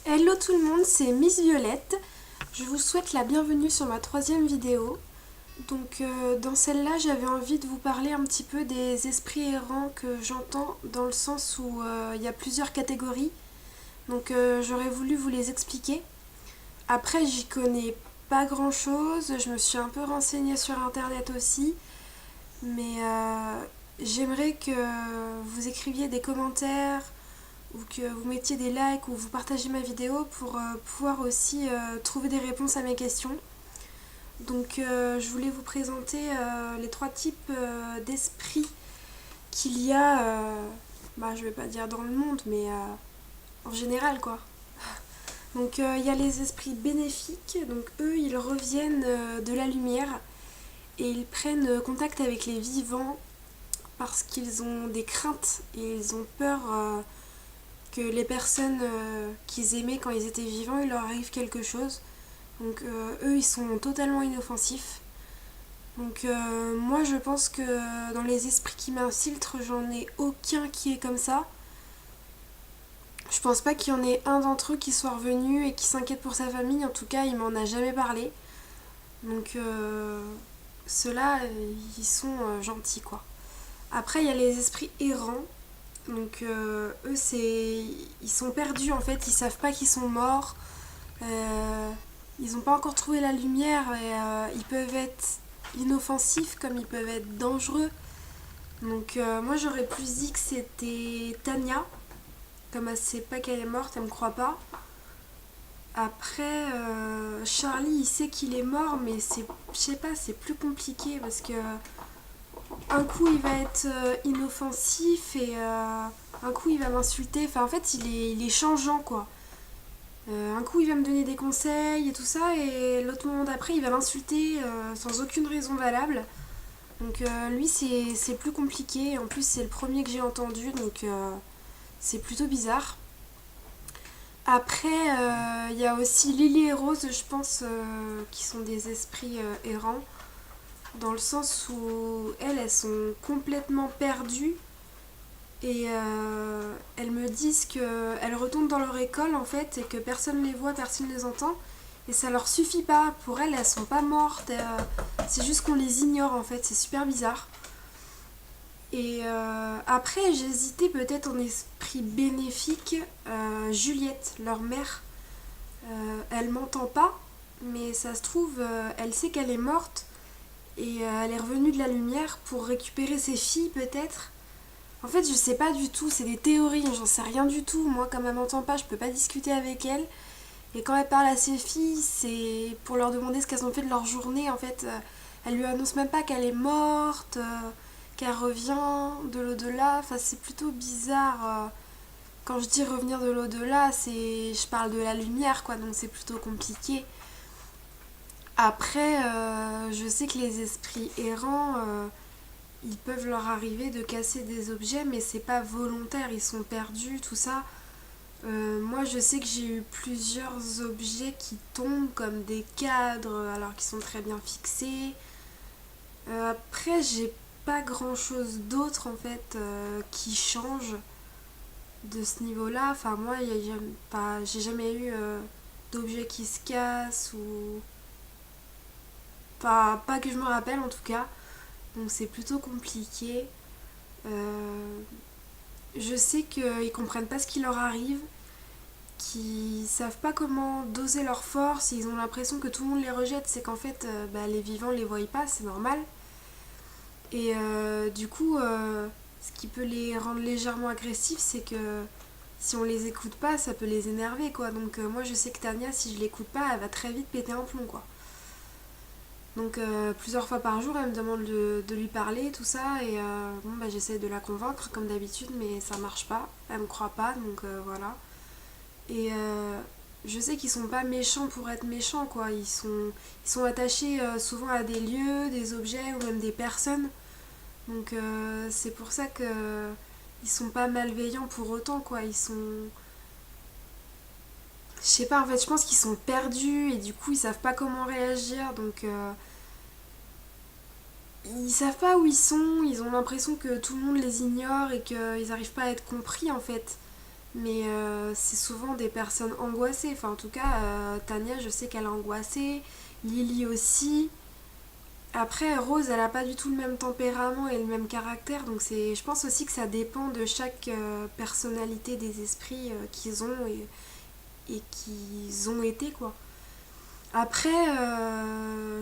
Hello tout le monde, c'est Miss Violette. Je vous souhaite la bienvenue sur ma troisième vidéo. Dans celle-là, j'avais envie de vous parler un petit peu des esprits errants que j'entends dans le sens où il y a plusieurs catégories. J'aurais voulu vous les expliquer. Après, j'y connais pas grand-chose. Je me suis un peu renseignée sur Internet aussi. Mais j'aimerais que vous écriviez des commentaires ou que vous mettiez des likes ou vous partagez ma vidéo pour pouvoir aussi trouver des réponses à mes questions. Je voulais vous présenter les trois types d'esprits qu'il y a, je vais pas dire dans le monde, mais en général quoi. Il y a les esprits bénéfiques, donc eux ils reviennent de la lumière et ils prennent contact avec les vivants parce qu'ils ont des craintes et ils ont peur que les personnes qu'ils aimaient quand ils étaient vivants, il leur arrive quelque chose. Eux, ils sont totalement inoffensifs. Moi, je pense que dans les esprits qui m'infiltrent, j'en ai aucun qui est comme ça. Je pense pas qu'il y en ait un d'entre eux qui soit revenu et qui s'inquiète pour sa famille. En tout cas, il m'en a jamais parlé. Donc, ceux-là, ils sont gentils, quoi. Après, il y a les esprits errants. Eux, ils sont perdus en fait, ils savent pas qu'ils sont morts. Euh, Ils n'ont pas encore trouvé la lumière et ils peuvent être inoffensifs comme ils peuvent être dangereux. Moi, j'aurais plus dit que c'était Tania. Comme elle sait pas qu'elle est morte, elle me croit pas. Après, Charlie, il sait qu'il est mort, mais je sais pas, c'est plus compliqué parce que un coup il va être inoffensif et un coup il va m'insulter. Enfin, en fait, il est changeant quoi. Un coup il va me donner des conseils et tout ça, et l'autre moment d'après il va m'insulter sans aucune raison valable. Lui c'est plus compliqué. En plus, c'est le premier que j'ai entendu, c'est plutôt bizarre. Après, il y a aussi Lily et Rose, je pense, qui sont des esprits errants, dans le sens où elles sont complètement perdues et elles me disent qu'elles retournent dans leur école en fait et que personne ne les voit, personne ne les entend. Et ça leur suffit pas. Pour elles, elles sont pas mortes. C'est juste qu'on les ignore en fait. C'est super bizarre. Et après, j'ai hésité peut-être en esprit bénéfique. Juliette, leur mère, elle m'entend pas, mais ça se trouve, elle sait qu'elle est morte et elle est revenue de la lumière pour récupérer ses filles peut-être. En fait, je sais pas du tout, c'est des théories, j'en sais rien du tout. Moi, comme elle m'entend pas, je peux pas discuter avec elle. Et quand elle parle à ses filles, c'est pour leur demander ce qu'elles ont fait de leur journée. En fait, elle lui annonce même pas qu'elle est morte, qu'elle revient de l'au-delà. Enfin, c'est plutôt bizarre. Quand je dis revenir de l'au-delà, je parle de la lumière, quoi. Donc c'est plutôt compliqué. Après, je sais que les esprits errants, ils peuvent leur arriver de casser des objets, mais c'est pas volontaire. Ils sont perdus, tout ça. Moi, je sais que j'ai eu plusieurs objets qui tombent, comme des cadres, alors qu'ils sont très bien fixés. Après, j'ai pas grand chose d'autre en fait qui change de ce niveau-là. Enfin, moi, j'ai jamais eu d'objet qui se casse ou. Pas que je me rappelle en tout cas. Donc, c'est plutôt compliqué. Euh, je sais qu'ils comprennent pas ce qui leur arrive, qui savent pas comment doser leur force, ils ont l'impression que tout le monde les rejette, c'est qu'en fait les vivants les voient pas, c'est normal. Et ce qui peut les rendre légèrement agressifs, c'est que si on les écoute pas, ça peut les énerver quoi. Moi je sais que Tania, si je l'écoute pas, elle va très vite péter un plomb quoi. Plusieurs fois par jour, elle me demande de lui parler, tout ça, et j'essaie de la convaincre comme d'habitude, mais ça marche pas, elle me croit pas, voilà. Et je sais qu'ils sont pas méchants pour être méchants, quoi. Ils sont attachés souvent à des lieux, des objets ou même des personnes. C'est pour ça que ils sont pas malveillants pour autant, quoi. Ils sont. Je sais pas, en fait, je pense qu'ils sont perdus et du coup, ils savent pas comment réagir. Ils savent pas où ils sont, ils ont l'impression que tout le monde les ignore et qu'ils arrivent pas à être compris, en fait. mais c'est souvent des personnes angoissées. Enfin, en tout cas, Tania, je sais qu'elle est angoissée, Lily aussi. Après, Rose, elle a pas du tout le même tempérament et le même caractère, donc je pense aussi que ça dépend de chaque personnalité des esprits qu'ils ont et qu'ils ont été, quoi. Après,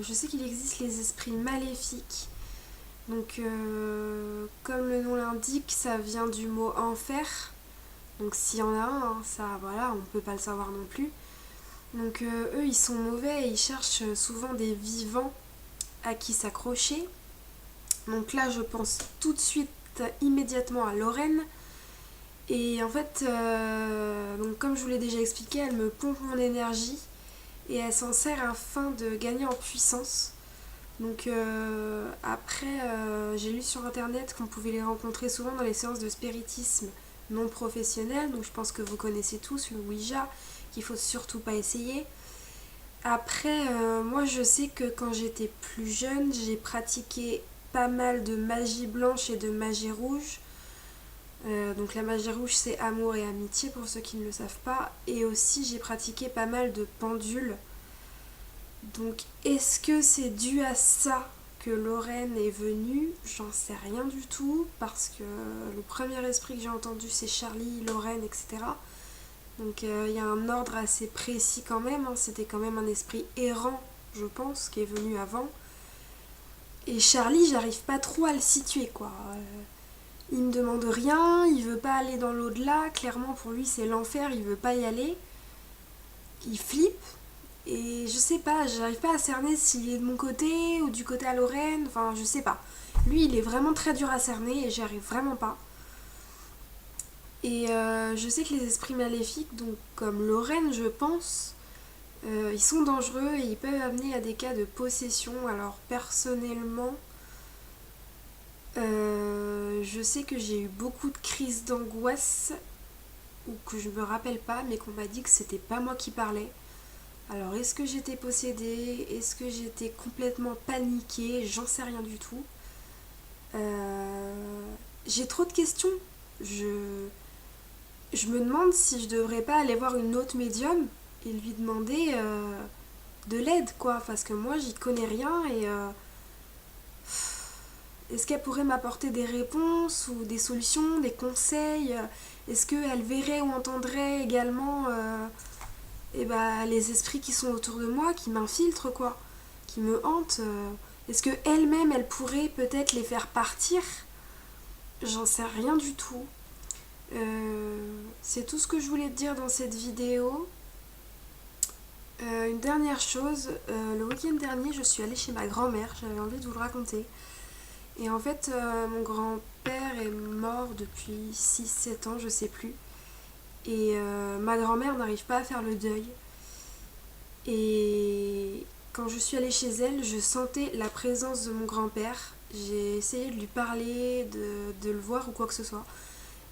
je sais qu'il existe les esprits maléfiques. Donc, comme le nom l'indique, ça vient du mot enfer. Donc, s'il y en a un, hein, ça, voilà, on peut pas le savoir non plus. Donc, eux, ils sont mauvais et ils cherchent souvent des vivants à qui s'accrocher. Donc là, je pense tout de suite, immédiatement à Lorraine. Et en fait, donc comme je vous l'ai déjà expliqué, elle me pompe mon énergie et elle s'en sert afin de gagner en puissance. Donc après, j'ai lu sur internet qu'on pouvait les rencontrer souvent dans les séances de spiritisme non professionnelles. Donc je pense que vous connaissez tous le Ouija, qu'il faut surtout pas essayer. Après, moi je sais que quand j'étais plus jeune, j'ai pratiqué pas mal de magie blanche et de magie rouge. Donc la magie rouge c'est amour et amitié pour ceux qui ne le savent pas. Et aussi j'ai pratiqué pas mal de pendules. Donc est-ce que c'est dû à ça que Lorraine est venue? J'en sais rien du tout parce que le premier esprit que j'ai entendu c'est Charlie, Lorraine, etc. Donc il y a un ordre assez précis quand même, hein. C'était quand même un esprit errant, je pense, qui est venu avant. Et Charlie, j'arrive pas trop à le situer, quoi. Il me demande rien, il veut pas aller dans l'au-delà, clairement pour lui c'est l'enfer, il veut pas y aller. Il flippe, et je sais pas, j'arrive pas à cerner s'il est de mon côté ou du côté à Lorraine, enfin je sais pas. Lui il est vraiment très dur à cerner et j'y arrive vraiment pas. Et je sais que les esprits maléfiques, donc comme Lorraine je pense, ils sont dangereux et ils peuvent amener à des cas de possession. Alors personnellement, je sais que j'ai eu beaucoup de crises d'angoisse ou que je me rappelle pas, mais qu'on m'a dit que c'était pas moi qui parlais. Alors est-ce que j'étais possédée? Est-ce que j'étais complètement paniquée? J'en sais rien du tout. J'ai trop de questions. Je, je me demande si je devrais pas aller voir une autre médium et lui demander de l'aide, quoi, parce que moi j'y connais rien et est-ce qu'elle pourrait m'apporter des réponses ou des solutions, des conseils? Est-ce qu'elle verrait ou entendrait également les esprits qui sont autour de moi, qui m'infiltrent, quoi, qui me hantent? Est-ce que elle-même, elle pourrait peut-être les faire partir? J'en sais rien du tout. C'est tout ce que je voulais te dire dans cette vidéo. Une dernière chose, le week-end dernier, je suis allée chez ma grand-mère, j'avais envie de vous le raconter. Et en fait, mon grand-père est mort depuis 6-7 ans, je sais plus. Et ma grand-mère n'arrive pas à faire le deuil. Et quand je suis allée chez elle, je sentais la présence de mon grand-père. J'ai essayé de lui parler, de le voir ou quoi que ce soit.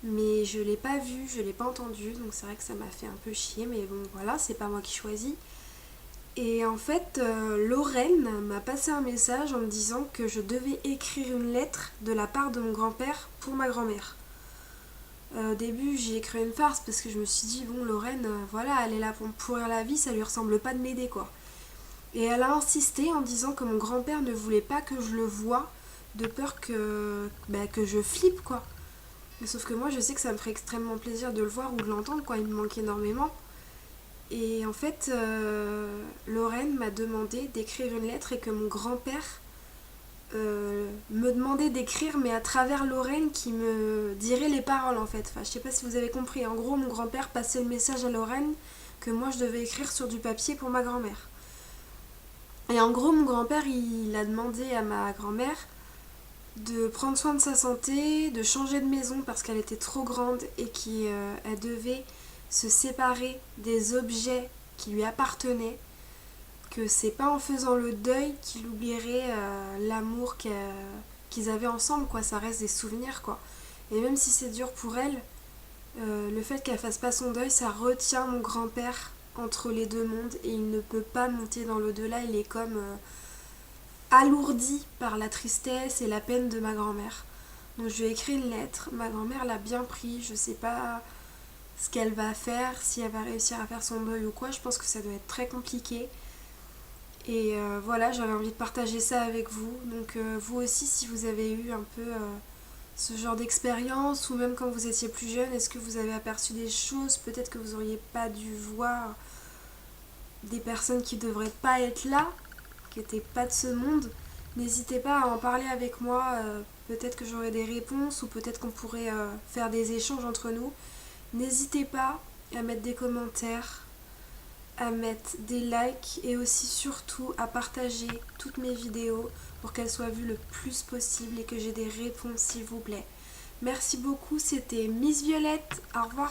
Mais je l'ai pas vu, je l'ai pas entendu, donc c'est vrai que ça m'a fait un peu chier, mais bon voilà, c'est pas moi qui choisis. Et en fait, Lorraine m'a passé un message en me disant que je devais écrire une lettre de la part de mon grand-père pour ma grand-mère. Au début, j'ai écrit une farce parce que je me suis dit, bon, Lorraine, voilà, elle est là pour me pourrir la vie, ça lui ressemble pas de m'aider, quoi. Et elle a insisté en disant que mon grand-père ne voulait pas que je le voie, de peur que je flippe, quoi. Mais sauf que moi, je sais que ça me ferait extrêmement plaisir de le voir ou de l'entendre, quoi, il me manque énormément. Et en fait, Lorraine m'a demandé d'écrire une lettre et que mon grand-père me demandait d'écrire, mais à travers Lorraine qui me dirait les paroles en fait. Enfin, je sais pas si vous avez compris. En gros, mon grand-père passait le message à Lorraine que moi je devais écrire sur du papier pour ma grand-mère. Et en gros, mon grand-père il a demandé à ma grand-mère de prendre soin de sa santé, de changer de maison parce qu'elle était trop grande et qu'elle devait se séparer des objets qui lui appartenaient, que c'est pas en faisant le deuil qu'il oublierait l'amour qu'ils avaient ensemble, quoi. Ça reste des souvenirs, quoi. Et même si c'est dur pour elle, le fait qu'elle fasse pas son deuil, ça retient mon grand-père entre les deux mondes et il ne peut pas monter dans l'au-delà. Il est comme alourdi par la tristesse et la peine de ma grand-mère. Donc je lui ai écrit une lettre, ma grand-mère l'a bien pris, je sais pas. ce qu'elle va faire, si elle va réussir à faire son deuil ou quoi. Je pense que ça doit être très compliqué. Et voilà, j'avais envie de partager ça avec vous. Donc vous aussi, si vous avez eu un peu ce genre d'expérience, ou même quand vous étiez plus jeune, est-ce que vous avez aperçu des choses, peut-être que vous auriez pas dû voir, des personnes qui devraient pas être là, qui n'étaient pas de ce monde, n'hésitez pas à en parler avec moi. Peut-être que j'aurai des réponses ou peut-être qu'on pourrait faire des échanges entre nous. N'hésitez pas à mettre des commentaires, à mettre des likes et aussi surtout à partager toutes mes vidéos pour qu'elles soient vues le plus possible et que j'ai des réponses s'il vous plaît. Merci beaucoup, c'était Miss Violette, au revoir.